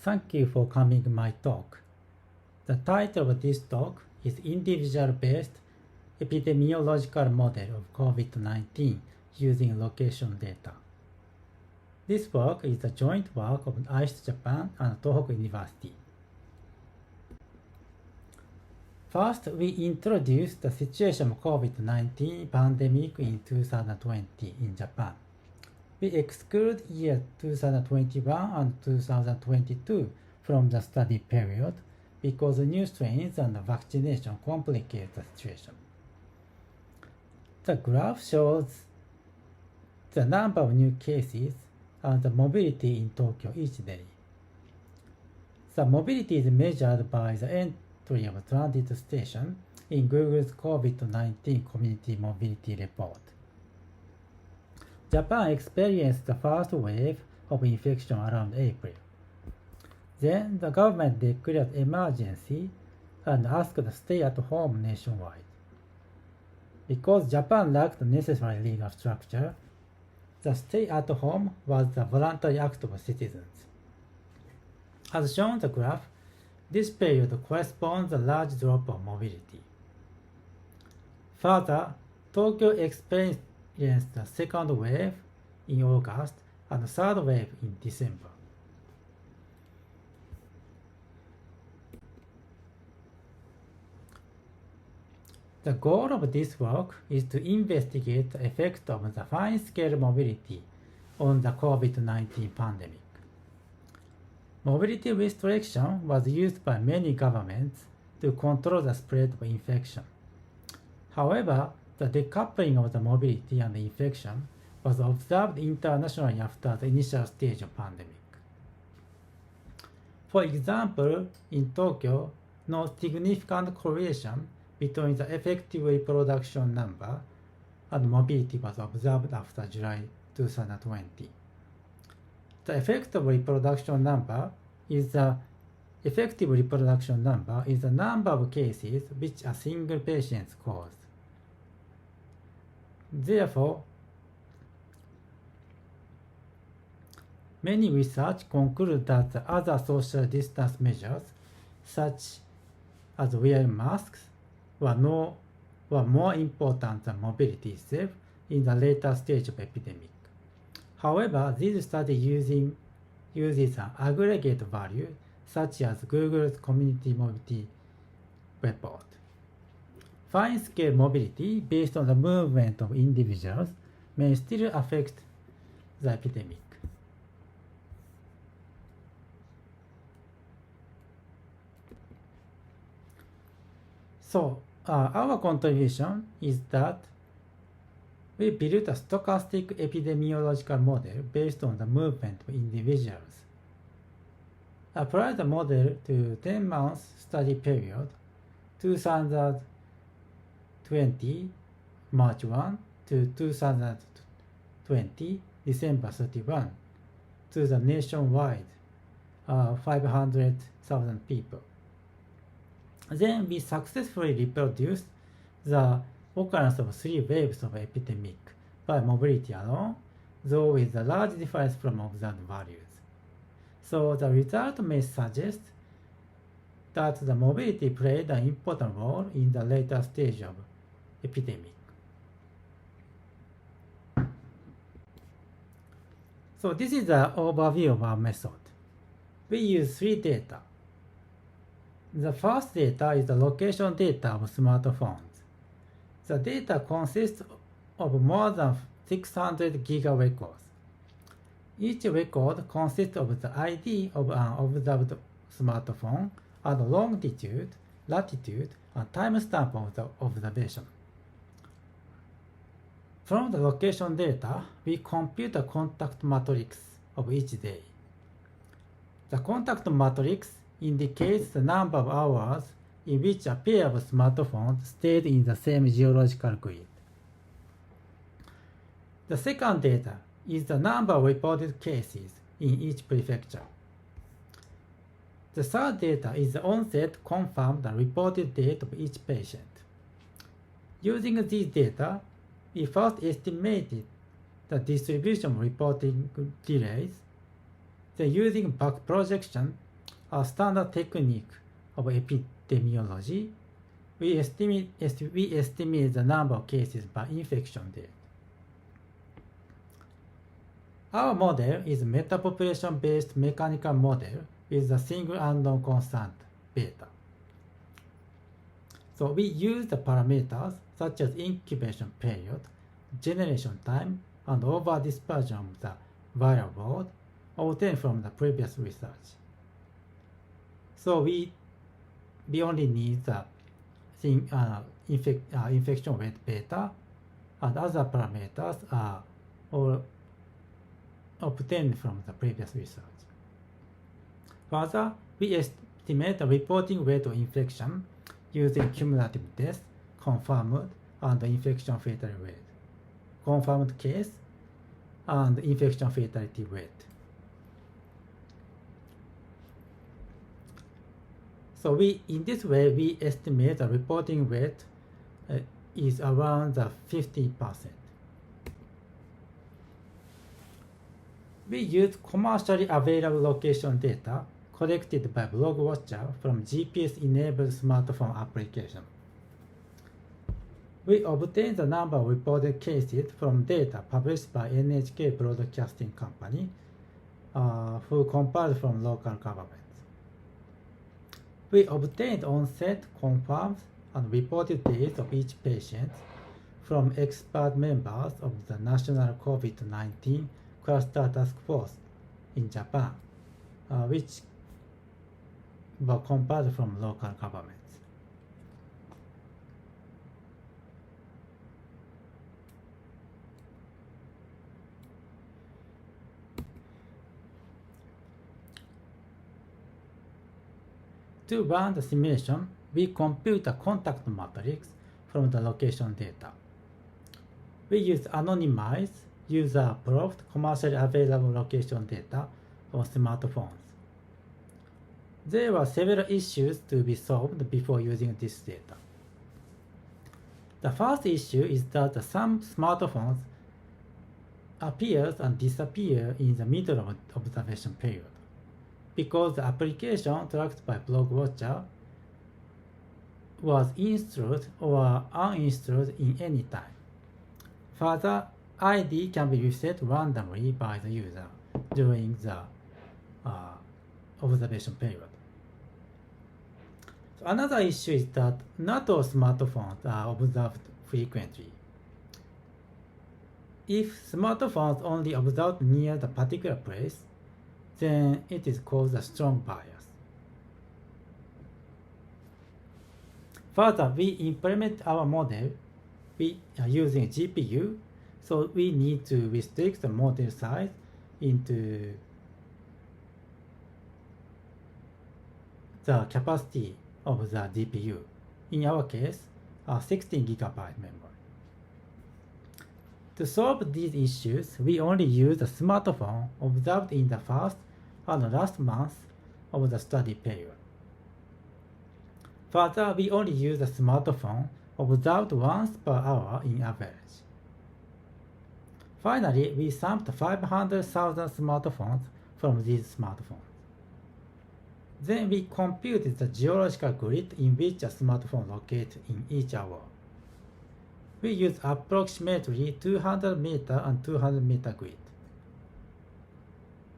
Thank you for coming to my talk. The title of this talk is Individual-Based Epidemiological Model of COVID-19 using Location Data. This work is the joint work of ICE Japan and Tohoku University. First, we introduce the situation of COVID-19 pandemic in 2020 in Japan. We exclude year 2021 and 2022 from the study period because new strains and vaccination complicate the situation. The graph shows the number of new cases and the mobility in Tokyo each day. The mobility is measured by the entry of transit station in Google's COVID-19 Community Mobility Report. Japan experienced the first wave of infection around April. Then the government declared emergency and asked to stay at home nationwide. Because Japan lacked the necessary legal structure, the stay at home was the voluntary act of citizens. As shown in the graph, this period corresponds to a large drop of mobility. Further, Tokyo experienced the second wave in August and the third wave in December. The goal of this work is to investigate the effect of the fine-scale mobility on the COVID-19 pandemic. Mobility restriction was used by many governments to control the spread of infection. However, the decoupling of the mobility and the infection was observed internationally after the initial stage of pandemic. For example, in Tokyo, no significant correlation between the effective reproduction number and mobility was observed after July 2020. The effective reproduction number is the number of cases which a single patient caused. Therefore, many research conclude that the other social distance measures, such as wearing masks, were more important than mobility itself in the later stage of epidemic. However, this study uses an aggregate value, such as Google's Community Mobility Report. Fine-scale mobility based on the movement of individuals may still affect the epidemic. So, our contribution is that we built a stochastic epidemiological model based on the movement of individuals. Apply the model to 10 months study period, 2020 March 1 to 2020 December 31 to the nationwide 500,000 people. Then we successfully reproduced the occurrence of 3 waves of epidemic by mobility alone, though with a large difference from observed values. So the result may suggest that the mobility played an important role in the later stage of epidemic. So this is the overview of our method. We use 3 data. The first data is the location data of smartphones. The data consists of more than 600 giga records. Each record consists of the ID of an observed smartphone and longitude, latitude, and timestamp of the observation. From the location data, we compute the contact matrix of each day. The contact matrix indicates the number of hours in which a pair of smartphones stayed in the same geological grid. The second data is the number of reported cases in each prefecture. The third data is the onset, confirmed, and reported date of each patient. Using these data, we first estimated the distribution of reporting delays. Then using back projection, a standard technique of epidemiology, we estimate the number of cases by infection date. Our model is a metapopulation-based mechanical model with a single unknown constant, beta. So we use the parameters such as incubation period, generation time, and over-dispersion of the variable obtained from the previous research. So we only need the infection rate beta, and other parameters are all obtained from the previous research. Further, we estimate the reporting rate of infection using cumulative death, confirmed, and infection fatality rate, confirmed case, and infection fatality rate. So in this way, we estimate the reporting rate is around the 50%. We use commercially available location data collected by BlogWatcher from GPS-enabled smartphone application. We obtain the number of reported cases from data published by NHK Broadcasting Company, who compiled from local governments. We obtained onset, confirmed, and reported dates of each patient from expert members of the National COVID-19 Cluster Task Force in Japan, which were compiled from local governments. To run the simulation, we compute a contact matrix from the location data. We use anonymized, user-approved, commercially available location data on smartphones. There were several issues to be solved before using this data. The first issue is that some smartphones appear and disappear in the middle of observation period, because the application tracked by BlogWatcher was installed or uninstalled in any time. Further, ID can be reset randomly by the user during the observation period. So another issue is that not all smartphones are observed frequently. If smartphones only observed near the particular place, then it is called a strong bias. Further, we implement our model using GPU, so we need to restrict the model size into the capacity of the GPU. In our case, 16 gigabyte memory. To solve these issues, we only use a smartphone observed in the first and last month of the study period. Further, we only use a smartphone observed once per hour in average. Finally, we sampled 500,000 smartphones from these smartphones. Then we computed the geological grid in which a smartphone located in each hour. We use approximately 200 meter and 200 meter grid.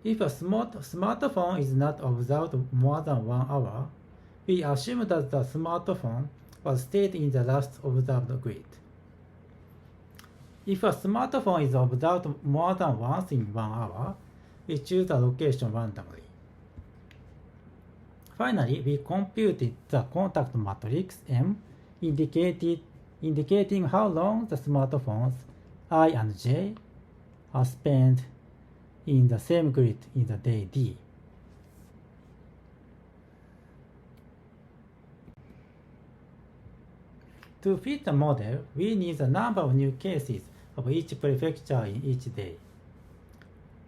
If a smartphone is not observed more than 1 hour, we assume that the smartphone was stayed in the last observed grid. If a smartphone is observed more than once in 1 hour, we choose a location randomly. Finally, we computed the contact matrix M, indicating how long the smartphones I and J are spent in the same grid in the day D. To fit the model, we need the number of new cases of each prefecture in each day.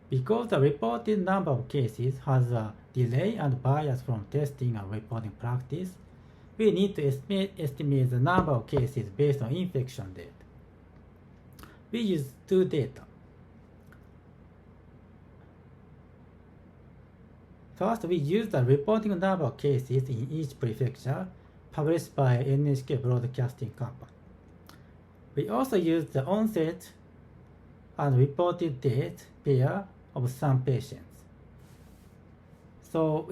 Because the reported number of cases has a delay and bias from testing and reporting practice, we need to estimate the number of cases based on infection date. We use two data. First, we use the reporting number of cases in each prefecture published by NHK Broadcasting Company. We also use the onset and reported date pair of some patients. So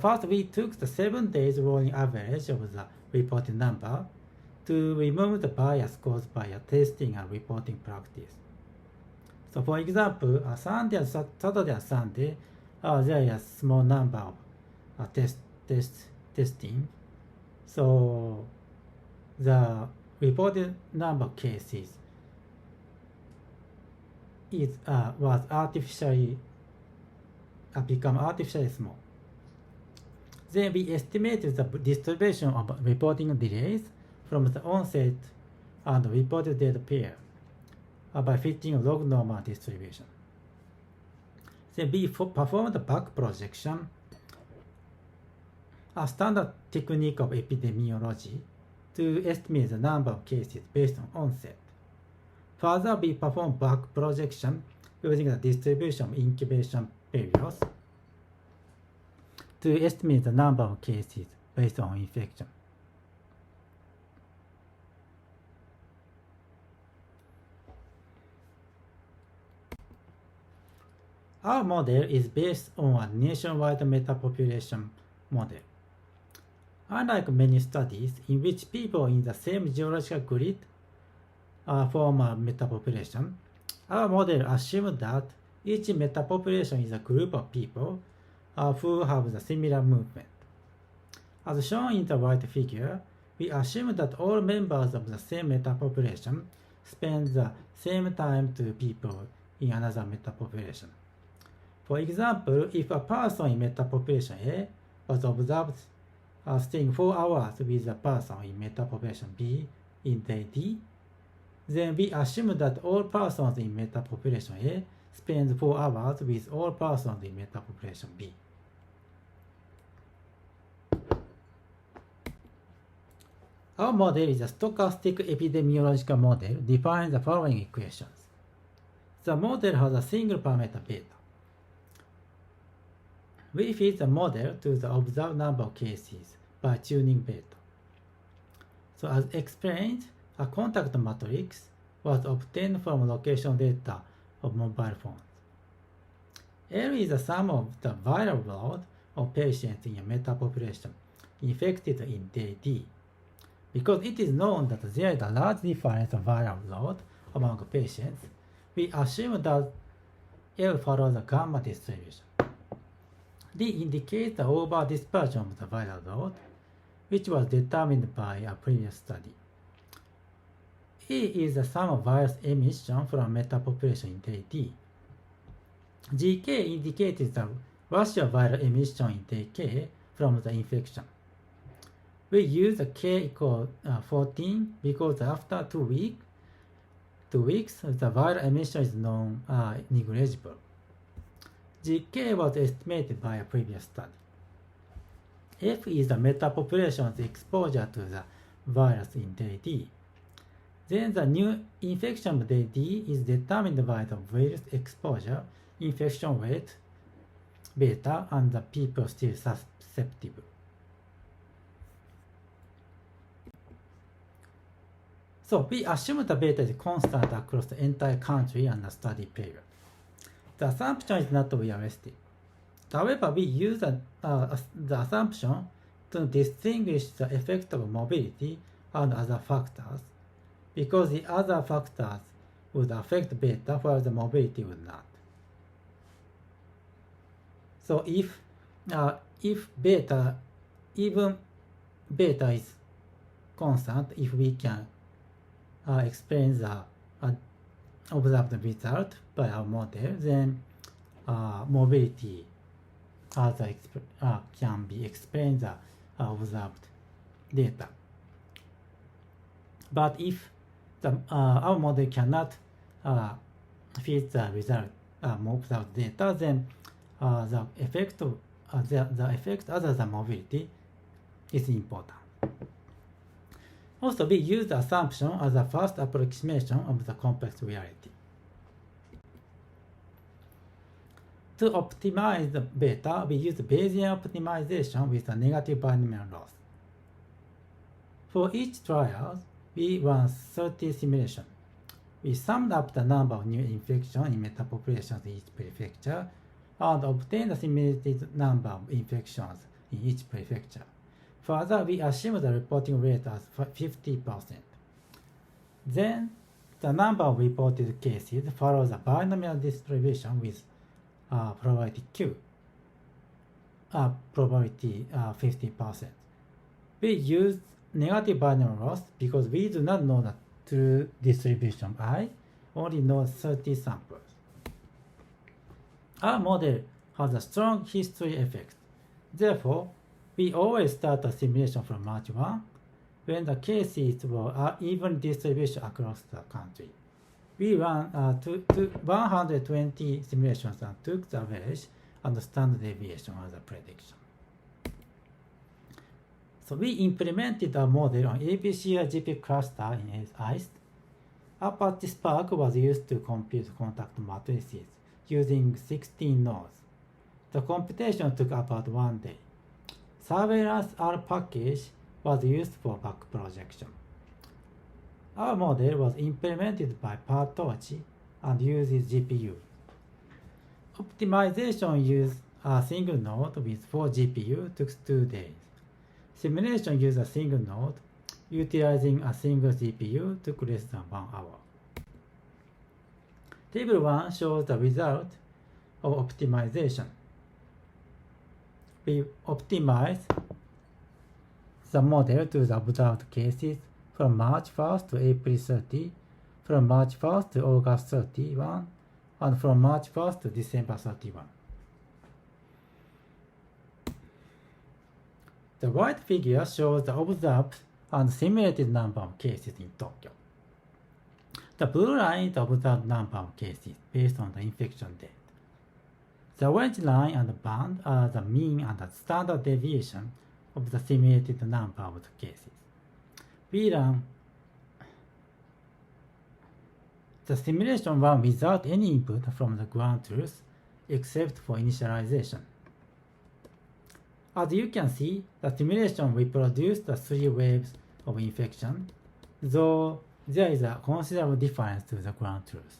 first we took the 7 days rolling average of the reported number to remove the bias caused by a testing and reporting practice. So for example, Saturday and Sunday, there is a small number of testing. So the reported number of cases was become artificially small. Then we estimated the distribution of reporting delays from the onset and reported date pair by fitting log normal distribution. Then we performed the back projection, a standard technique of epidemiology, to estimate the number of cases based on onset. Further, we performed back projection using the distribution of incubation periods to estimate the number of cases based on infection. Our model is based on a nationwide metapopulation model. Unlike many studies in which people in the same geological grid form a metapopulation, our model assumes that each metapopulation is a group of people who have the similar movement. As shown in the right figure, we assume that all members of the same metapopulation spend the same time to people in another metapopulation. For example, if a person in metapopulation A was observed staying 4 hours with a person in metapopulation B in day D, then we assume that all persons in metapopulation A spend 4 hours with all persons in metapopulation B. Our model is a stochastic epidemiological model defines the following equations. The model has a single parameter beta. We fit the model to the observed number of cases by tuning beta. So as explained, a contact matrix was obtained from location data of mobile phones. L is the sum of the viral load of patients in a metapopulation infected in day D. Because it is known that there is a large difference of viral load among patients, we assume that L follows the gamma distribution. D indicates the over-dispersion of the viral load, which was determined by a previous study. E is the sum of virus emission from metapopulation in day D. GK indicates the ratio of viral emission in day K from the infection. We use the K equal 14 because after 2 weeks, the viral emission is negligible. GK was estimated by a previous study. F is the metapopulation's exposure to the virus in day D. Then the new infection of day D is determined by the virus exposure, infection rate, beta, and the people still susceptible. So we assume the beta is constant across the entire country and the study period. The assumption is not realistic. However, we use the assumption to distinguish the effect of mobility and other factors, because the other factors would affect beta while the mobility would not. So if beta is constant, if we can explain the observed result by our model, then mobility can be explained the observed data. But if our model cannot fit the result observed data, then the effect other than mobility is important. Also, we use the assumption as a first approximation of the complex reality. to optimize the beta, we use Bayesian optimization with a negative binomial loss. For each trial, we run 30 simulations. We summed up the number of new infections in metapopulations in each prefecture and obtained the simulated number of infections in each prefecture. Further, we assume the reporting rate as 50%. Then, the number of reported cases follows a binomial distribution with probability Q, probability 50%. We use negative binomial loss because we do not know the true distribution I, only know 30 samples. Our model has a strong history effect. Therefore, we always start a simulation from March 1 when the cases were even distribution across the country. We ran 120 simulations and took the average and the standard deviation as a prediction. So we implemented a model on ABCR-GP cluster in ICE. Apache Spark was used to compute contact matrices using 16 nodes. The computation took about 1 day. Surveillance R package was used for back projection. Our model was implemented by PyTorch and uses GPU. Optimization used a single node with 4 GPU took 2 days. Simulation used a single node utilizing a single GPU took less than 1 hour. Table 1 shows the result of optimization. We optimized the model to the observed cases from March 1st to April 30, from March 1st to August 31, and from March 1st to December 31. The right figure shows the observed and simulated number of cases in Tokyo. The blue line is the observed number of cases based on the infection date. The orange line and the band are the mean and the standard deviation of the simulated number of the cases. We ran the simulation run without any input from the ground truth except for initialization. As you can see, the simulation reproduced the 3 waves of infection, though there is a considerable difference to the ground truth.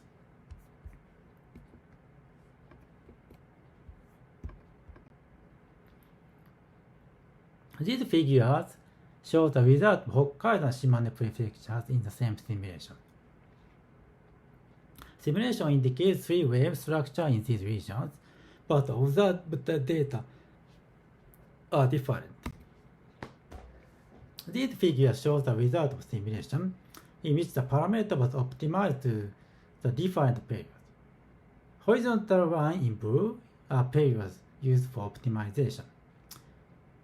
These figures show the result of Hokkaido and Shimane prefectures in the same simulation. Simulation indicates 3 wave structure in these regions, but observed data are different. These figures show the result of simulation in which the parameter was optimized to the different periods. Horizontal line in blue are periods used for optimization.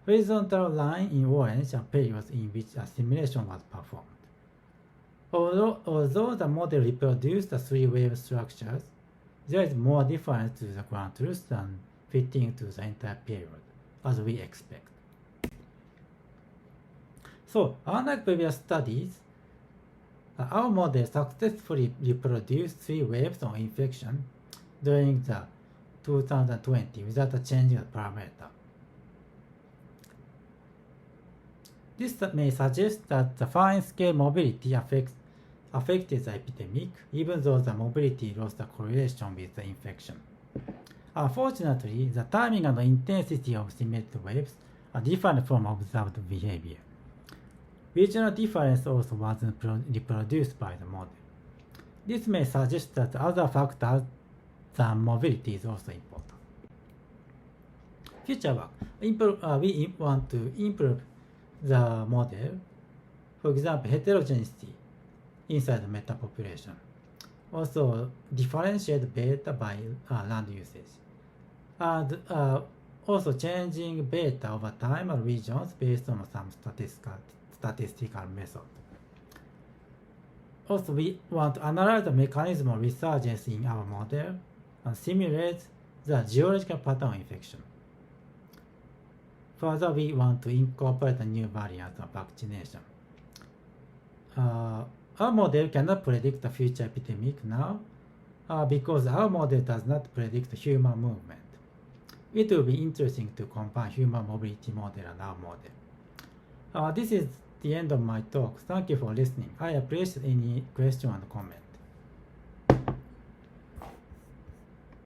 Horizontal line in orange are periods in which a simulation was performed. Although the model reproduced the 3 wave structures, there is more difference to the ground truth than fitting to the entire period, as we expect. So, unlike previous studies, our model successfully reproduced 3 waves of infection during the 2020 without changing the parameter. This may suggest that the fine-scale mobility affected the epidemic, even though the mobility lost the correlation with the infection. Unfortunately, the timing and the intensity of simulated waves are different from observed behavior. Regional difference also wasn't reproduced by the model. This may suggest that other factors than mobility is also important. Future work. We want to improve the model, for example, heterogeneity inside the metapopulation. Also, differentiate beta by land usage. And also changing beta over time or regions based on some statistical method. Also, we want to analyze the mechanism of resurgence in our model and simulate the geological pattern of infection. Further, we want to incorporate a new variant of vaccination. Our model cannot predict the future epidemic now because our model does not predict human movement. it will be interesting to combine human mobility model and our model. This is the end of my talk. Thank you for listening. I appreciate any question and comment.